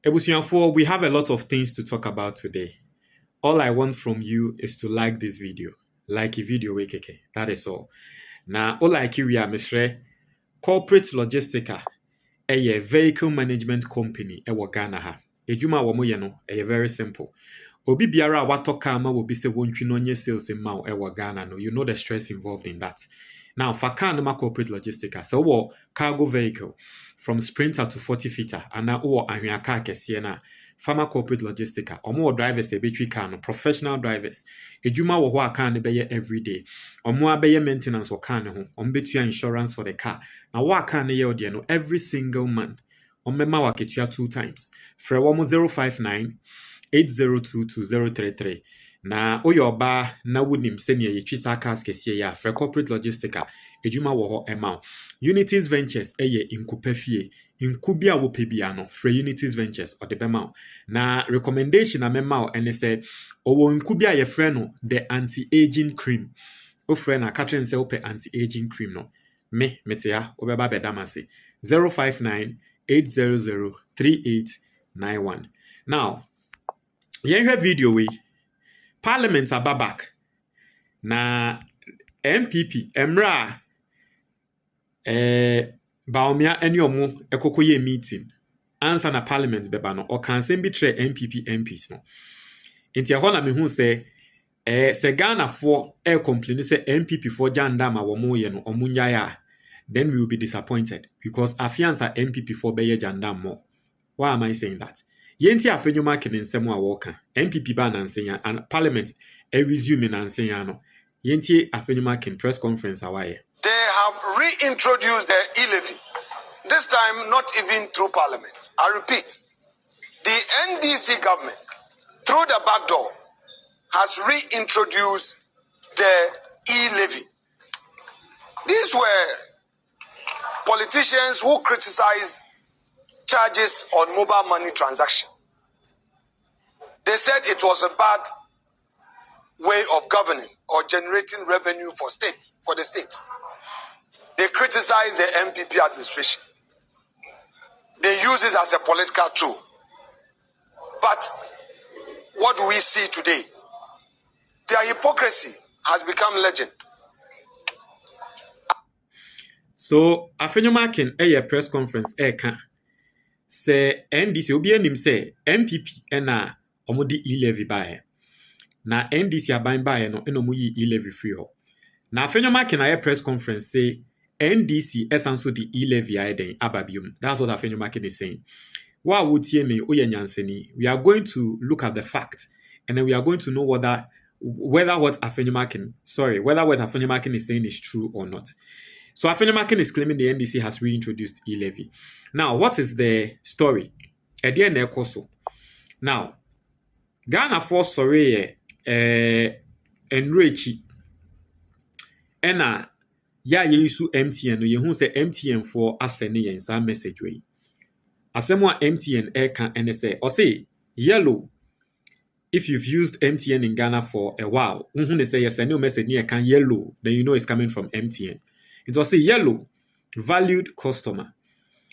Ebusianfo, we have a lot of things to talk about today. All I want from you is to like this video. Like a video, keke. That is all. Now, all like you are, Mr. Corporate Logistica, a vehicle management company, Ghana ha. Ejuma wamo yeno, very simple. Obi biara wato kama will be se wonchino sales in Mao Ghana. No, you know the stress involved in that. Now, Fakan ma corporate logistica, so what cargo vehicle from sprinter to 40-footer, and now Ahwiaka Kesiena, Farmer corporate logistica, or more drivers a battery car, professional drivers. Ejuma wo can be every day, or more be maintenance or can home, on betua insurance for the car. Now, what can ye no every single month, on mema waketua 2 times. Frewomo 059 8022033. Na oyoba na wunim senior yitwisa cars kesie ya for corporate logistica ejuma wo ho ema Unities Ventures eye inkupefie inkubia wo pebia no for Unities Ventures or the bema na recommendation na mema ene se owo inkubia ye frɛ no the anti-aging cream o frɛ na katren se ope anti-aging cream no me metia obeba bedamase 059 800 3891. Now yenhwe video we Parliament ababak na MPP emra baomia eni omo ekokoye meeting answer na Parliament beba no o kan sem bi tre MPP MPs no nti ho na me hu se se Ghana for complain se MPP for janda ma wo mo ye no omunya ya, then we will be disappointed because afiansa MPP for beye janda mo. Why am I saying that? Yenti Afenyo Markin nsemo a woka MPP ba na nsenya and Parliament resume na nsenya no. Yenti Afenyo Markin press conference awaye. They have reintroduced the e-levy. This time not even through Parliament. I repeat, the NDC government through the back door has reintroduced the e-levy. These were politicians who criticized charges on mobile money transaction. They said it was a bad way of governing or generating revenue for the state. They criticized the MPP administration. They use it as a political tool. But what do we see today? Their hypocrisy has become legend. So, Afenyo Markin a press conference can say NDC obi anim say MPP na omodi e-levy bae na NDC aban bae no eno muyi e-levy free ho na Afenyo Markin na press conference say NDC esanso the e-levy aiden ababium. That's what Afenyo Markin is saying. Wa wutie me oyenyanseni, we are going to look at the fact and then we are going to know whether what Afenyo Markin is saying is true or not. So Afenyo Markin is claiming the NDC has reintroduced e-levy. Now, what is the story? Now, Ghana for sorry enrichi ena ya yesu MTN no yehu say MTN for asene yensa message we. Asemo MTN can NSA or say yellow. If you've used MTN in Ghana for a while, they say yes, a new message near can yellow, then you know it's coming from MTN. It was a yellow valued customer.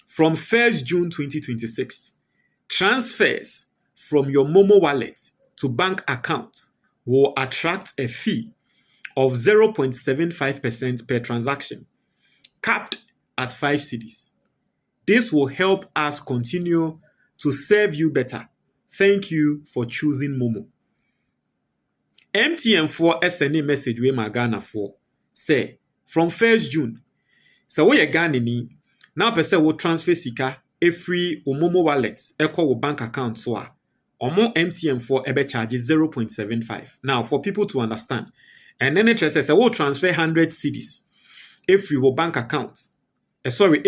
From 1st June 2026, transfers from your Momo wallet to bank account will attract a fee of 0.75% per transaction, capped at 5 cedis. This will help us continue to serve you better. Thank you for choosing Momo. MTN for SNA message we Ghana for say from 1st June. So we Ghana ni now person will transfer sika every Momo wallet echo bank account so omo MTN for ebe charges 0.75. Now for people to understand, and then it says will transfer 100 cedis every bank account. Every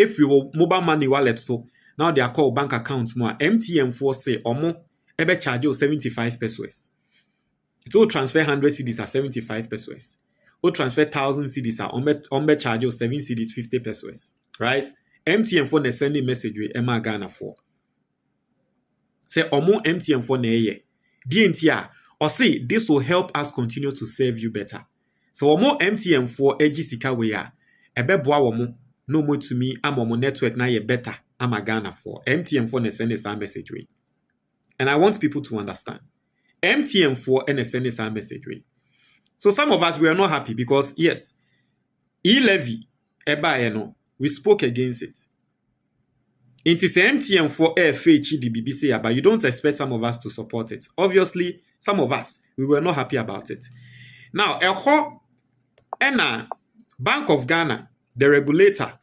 mobile money wallet so now they are called bank accounts more. MTN for say omo ebe charge you 75 pesos. It will transfer 100 cedis at 75 pesos. Will transfer 1,000 cedis at ombe charge you 7 cedis 50 pesos. Right? MTN for the sending message with Emma Ghana for. Say omo MTN for ne ye. DNTR or say this will help us continue to serve you better. So omo MTN for ejisika we ya. Ebe boa omo no more to me am omo network na ye better. Ama Ghana for MTN for ne send this message with. And I want people to understand. MTN for NSN is our message. Way. So some of us, we are not happy because, yes, e-levy, we spoke against it. It is MTN for FH, the BBC, but you don't expect some of us to support it. Obviously, some of us, we were not happy about it. Now, Bank of Ghana, the regulator,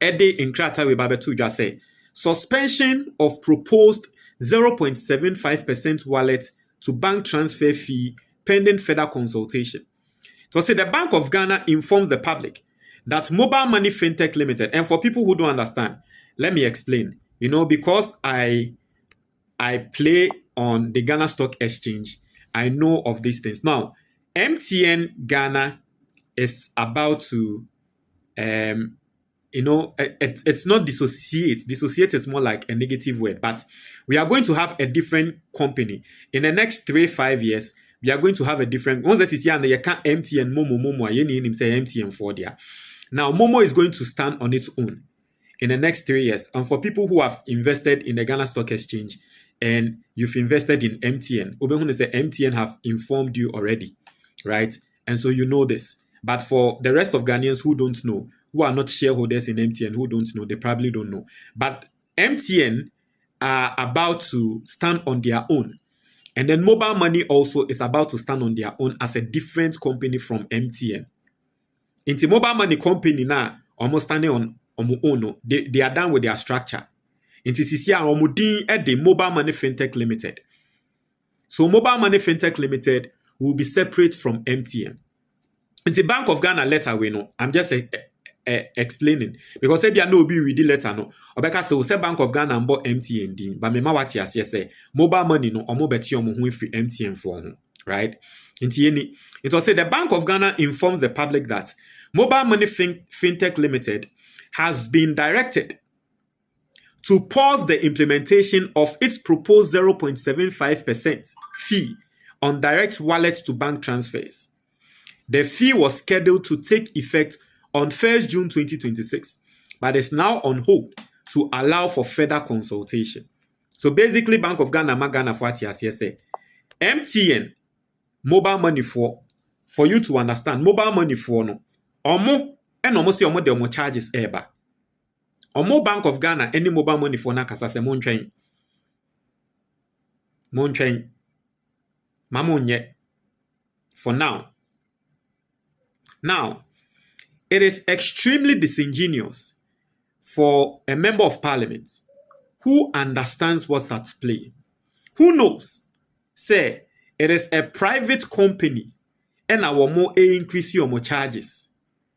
Ede Inkrata Webabetu just say, suspension of proposed 0.75% wallet to bank transfer fee pending further consultation. So say the Bank of Ghana informs the public that Mobile Money Fintech Limited, and for people who don't understand, let me explain. You know, because I play on the Ghana Stock Exchange, I know of these things. Now, MTN Ghana is about to, it's not dissociate. Dissociate is more like a negative word, but we are going to have a different company. In the next 3-5 years, we are going to have a different, once this is here, and you can't MTN, Momo, you say MTN for there. Now, Momo is going to stand on its own in the next 3 years. And for people who have invested in the Ghana Stock Exchange and you've invested in MTN, MTN have informed you already, right? And so you know this. But for the rest of Ghanaians who don't know, who are not shareholders in MTN, who don't know, they probably don't know. But MTN are about to stand on their own. And then Mobile Money also is about to stand on their own as a different company from MTN. Into Mobile Money company now, almost standing on own, they are done with their structure. Into CCR, Omudin at the Mobile Money Fintech Limited. So Mobile Money Fintech Limited will be separate from MTN. Into Bank of Ghana letter, we know. I'm just explaining because if you know be read the letter no obeka say Bank of Ghana and bought MTN din but me ma what you say Mobile Money no omo beti omo ho free MTN for ho, right? It was said the Bank of Ghana informs the public that Mobile Money Fintech Limited has been directed to pause the implementation of its proposed 0.75% fee on direct wallet to bank transfers. The fee was scheduled to take effect on 1st June 2026, but is now on hold to allow for further consultation. So basically, Bank of Ghana, Magana for say, MTN, Mobile Money for you to understand, Mobile Money for no, omo, and almost your model charges eba. Omo Bank of Ghana, any Mobile Money for na kasa se mon train. Mamonye. For now. Now, it is extremely disingenuous for a member of parliament who understands what's at play, who knows, say, it is a private company and our more increase your more charges.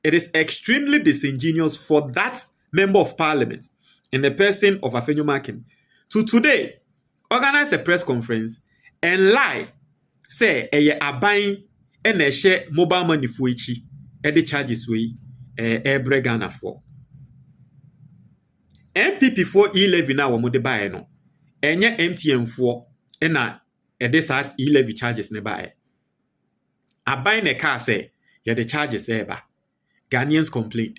It is extremely disingenuous for that member of parliament in the person of Afenyo Markin to today organize a press conference and lie, say, a buying and a share Mobile Money for each the charges we every Ghana for. MPP for e-levy na wo de buy no. Enye MTN for na this e-levy charges ne buy. A buy ne car say ye the charges eba. Ghanaians complained.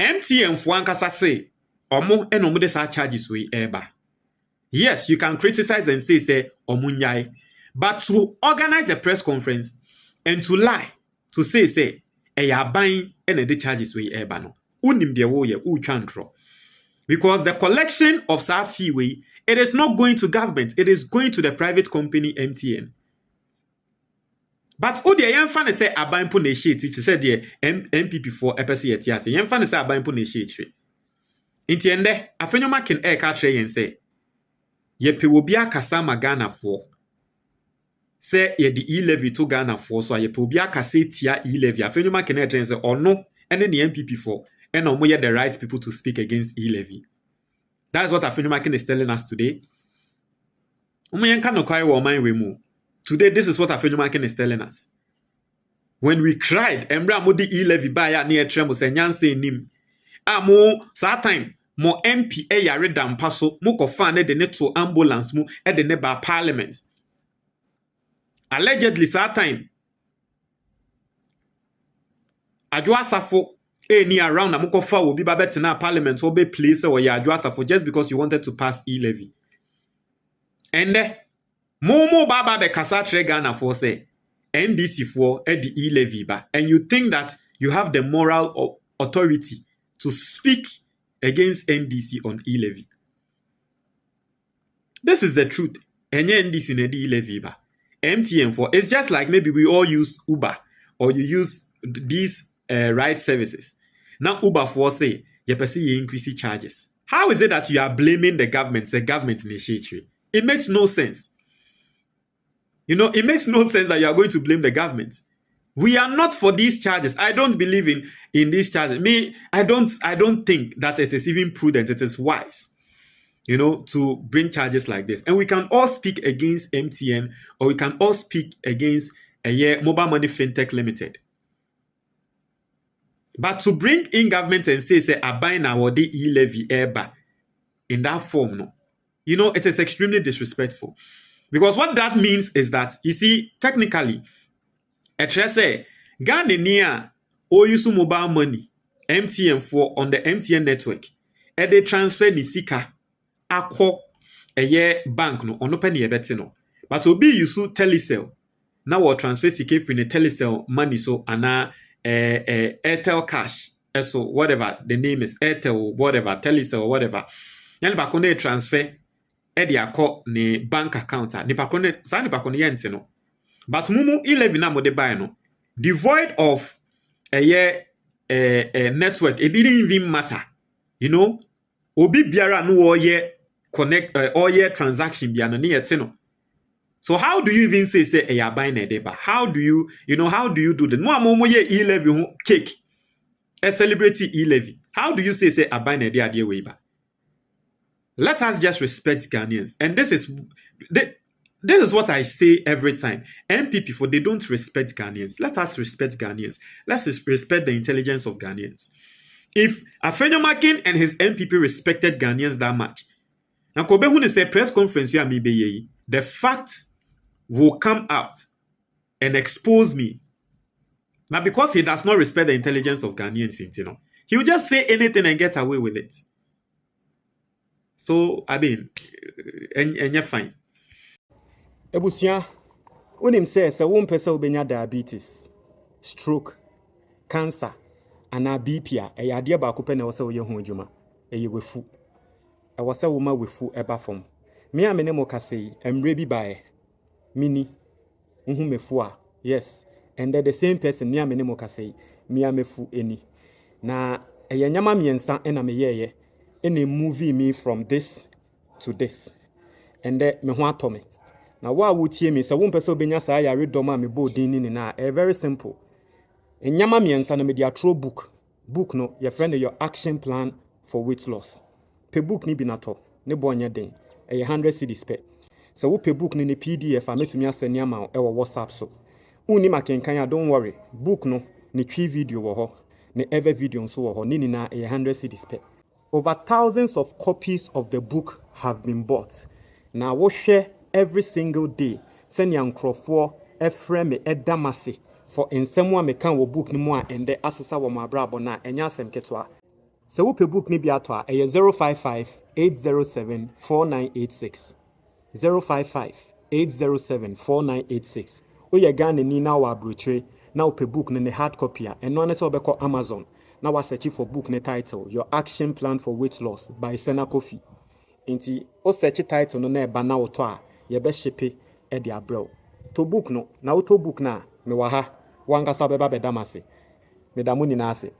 MTN for ankasa say omo omo de charges we eba. Yes, you can criticize and say omunyai, but to organize a press conference and to lie, to say buying and the charges we eba no. Unim de wo ye uchantro. Because the collection of fee way, it is not going to government, it is going to the private company MTN. But the young fan say abain po negotiate, it said the MPP for EPC etiase. Young fan say abain po negotiate. Intiende, Afenyo Markin katre yen say ye pe will be a kasama Ghana for. Say ye the e-levy to Ghana for, so ye pe will be a kasetia e-levy. Afenyo Markin say or no, and then the MPP for. And omo the right people to speak against e-levy. That's what Afenyo Markin is telling us today. Today, this is what Afenyo Markin is telling us. When we cried, Embra modi e-levy buy near tremble say nyanse nim. Mo sa time mo MP yare dampaso mo kofan de ne to ambulance mu e de ne ba parliament. Allegedly sa time Adwa Safo any around na mukofa will be babet na parliament will be place or ya for just because you wanted to pass e-levy. And Momo Baba be Kasatre Ghana for say NDC for the e-levy ba. And you think that you have the moral authority to speak against NDC on e-levy. This is the truth. And NDC in the e-levy ba. MTN for it's just like maybe we all use Uber or you use these ride services. Now Uber for say you increase charges. How is it that you are blaming the government? The government initiative. It makes no sense. You know, it makes no sense that you are going to blame the government. We are not for these charges. I don't believe in these charges. I don't think that it is even prudent. It is wise, you know, to bring charges like this. And we can all speak against MTN, or we can all speak against Mobile Money Fintech Limited. But to bring in government and say I buy now the e-levy airba in that form, no, you know, it is extremely disrespectful. Because what that means is that, you see, technically, say Ghana near or use mobile money MTN for on the MTN network, and they transfer the sika akọ bank no on open ye beti no. But obi use Telecel now or transfer sika from the Telecel money so ana Airtel cash so whatever the name is Airtel whatever Telecel or whatever. Yan ba konde transfer edi akọ ne bank account ni pa konde sa ni pa konde yente no. But mumu 11 na mo de buy no. Devoid of a network, it didn't even matter. You know, obi biara no or ye connect or ye transaction biano ni etino. So how do you even say a buying a deba? How do you do the no amomo ye e-levy cake? A celebrity e-levy. How do you say a buying a day weba? Let us just respect Ghanaians. And this is what I say every time. MPP for they don't respect Ghanaians. Let us respect Ghanaians. Let's respect the intelligence of Ghanaians. If Afenyo Markin and his MPP respected Ghanaians that much, now Kobe when say press conference the facts will come out and expose me. Now because he does not respect the intelligence of Ghanaians, you know, he will just say anything and get away with it. So I mean, and you're fine. Ebusia, unim says a won pesa ubenya diabetes, stroke, cancer, and a BP a yadia ba kupe na wasa uye hunjuma, ye wefu. A wasa wuma wefu eba form. Me a menemo kasei, emrebi bae, mini, mefua, yes. And the same person, me a menemo kasei, me a mefu eni. Na a yanyama miensa ena me ye, any movie me from this to this. And me hwa tome. Now, what would you mean? So, one person be nyasa ya read doma me bo dini ni na. Very simple. In nyama miensa na media throw book. Book no, your friend your action plan for weight loss. Pe book ni binato. Ne bo anya den. 100 cedis pe. So, wo pe book ni PDF a metumi aseni ama e wo WhatsApp so. Uni makenkanya, don't worry. Book no, ni 3 video wo ho. Ne every video so wo ho. Ni na 100 cedis pe. Over thousands of copies of the book have been bought. Now, we share every single day. Send young crofo efreme edamase for insemwa me kan wo book ni mo a ende asesa wo mabrabo na enya asem ketwa. Se wo pe book ni bi ato a 055 807 4986 055 807 4986. Oye Ghana ni na wa abrochire na wo pe book ni hard copy a eno ne se obekọ Amazon na wa search for book ni title Your Action Plan for Weight Loss by Sena Kofi. Inti o search title no na eba na wo to a ye be shipe e dia brew to book no na auto book na me wa ha wanga sa beba bedamase me damu ni na ase